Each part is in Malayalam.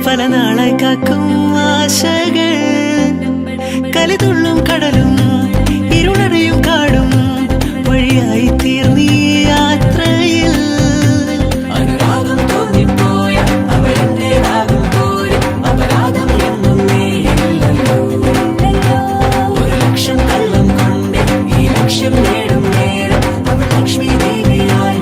പല നാളായി കാക്കും ആശകൾ കലിതുള്ളും കടലും ഇരുളറിയും കാടും വഴിയായി തീർന്നീ യാത്രയിൽ അനുരാഗം തോന്നിപ്പോയ അവളെന്റേതാകും പോലും അപരാധം എന്നും നീയില്ലല്ലോ ഒരു ലക്ഷം കള്ളം കൊണ്ട് ഈ ലക്ഷ്യം നേടും നേരം അവൾ ലക്ഷ്മി ദേവിയായി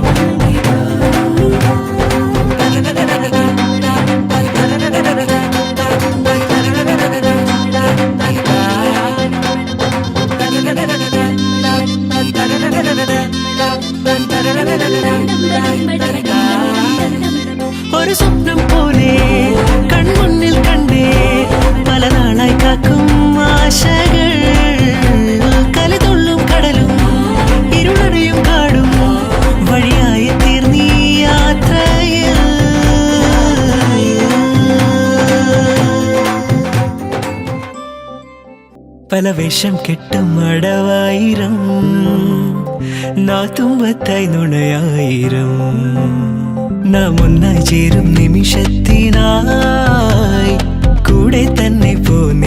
ഒരു സ്വപ്നം പോലെ കൺമുന്നിൽ കണ്ടേ പല നാളായി കാക്കും ആശകൾ കലിതുള്ളും കടലും ഇരുളറിയും കാടും വഴിയായി തീർന്നീ യാത്രയിൽ പല വേഷം കെട്ടും അടവായിരം നാത്തുമ്പത്തായി നുണയായിരം നാം ഒന്നായി ചേരും നിമിഷത്തിനായി കൂടെ തന്നെ പോന്നേ